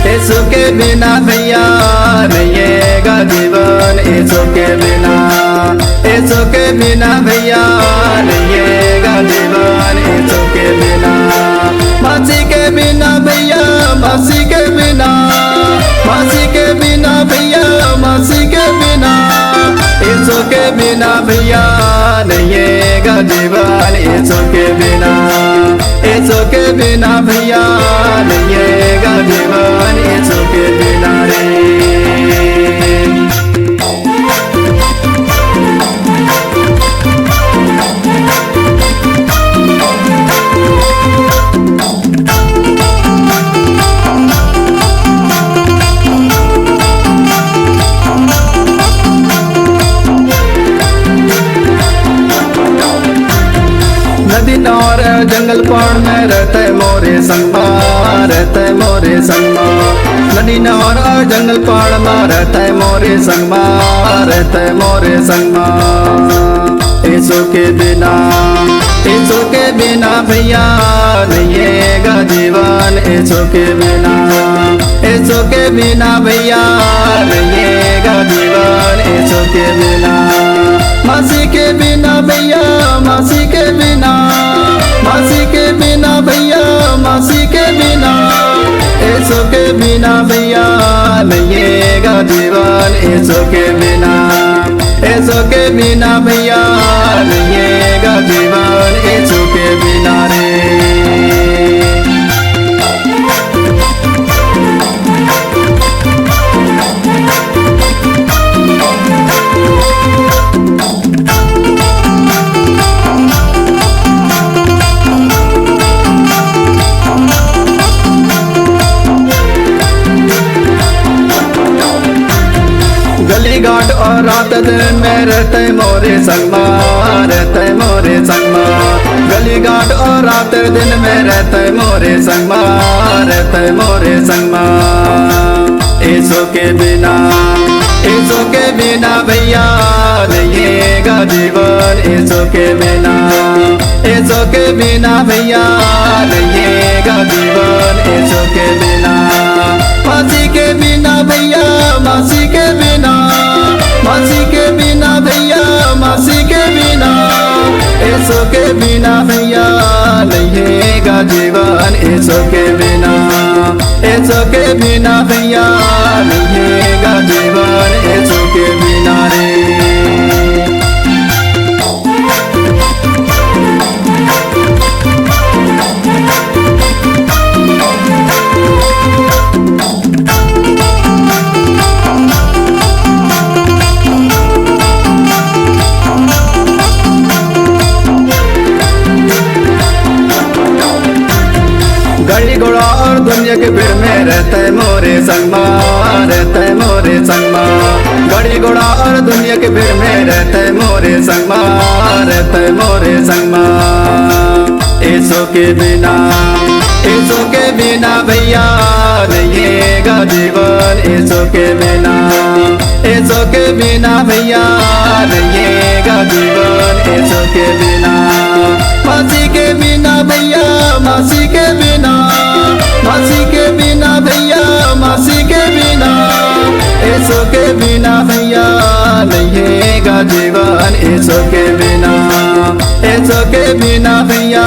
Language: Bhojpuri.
यीशु के बिना भैया रहिएगा जीवन, यीशु के बिना, यीशु के बिना भैया रहिएगा जीवन, यीशु के बिना, मसीह के बिना भैया, मसीह के बिना, मसीह के बिना भैया, मसीह के बिना, यीशु के बिना भैया रहिएगा जीवन, यीशु के बिना, यीशु के बिना भैया रहिएगा जीवन, यीशु के बिना रे। नदी और जंगल पहाड़ में रहते मोरे संगमा, रहते मोरे संगमा, नदी और जंगल पहाड़ में रहते मोरे संगमा, रहते मोरे संगमा, यीशु के बिना, यीशु के बिना भैया रहिएगा जीवन, यीशु के बिना, यीशु के बिना भैया रहिएगा जीवन, यीशु के बिना, मसीह के बिना भैया, मसीह के बिना, मसीह के बिना भैया, मसीह के बिना, यीशु के बिना भैया रहिएगा जीवन, यीशु के बिना, यीशु के बिना भैया रहिएगा जीवन, यीशु के बिना रे। गली घाट और रात दिन में रहते मोरे संगमा, रहते मोरे संगमा, गली घाट और रात दिन में रहते मोरे संगमा, रहते मोरे संगमा, यीशु के बिना, यीशु के बिना भैया रहिएगा जीवन, यीशु के बिना, यीशु के बिना भैया रहिएगा जीवन, यीशु के बिना, मसीह के बिना भैया, मसीह के बिना, मसीह के बिना भैया, मसीह के बिना, यीशु के बिना भैया रहिएगा जीवन, यीशु के बिना, यीशु के बिना भैया रहिएगा जीवन, यीशु के बिना रे। गाड़ी घोड़ा और दुनिया के भीड़ में रहते मोरे संगमा, रहते मोरे संगमा, गाड़ी घोड़ा और दुनिया के भीड़ में रहते मोरे संगमा, रहते मोरे संगमा, यीशु के बिना, यीशु के बिना भैया रहिएगा जीवन, यीशु के बिना, यीशु के बिना भैया रहिएगा जीवन, यीशु के बिना, मसीह के बिना भैया, मसीह के बिना, मसीह के बिना भैया, मसीह के बिना, यीशु के बिना भैया रहिएगा जीवन, यीशु के बिना, यीशु के बिना भैया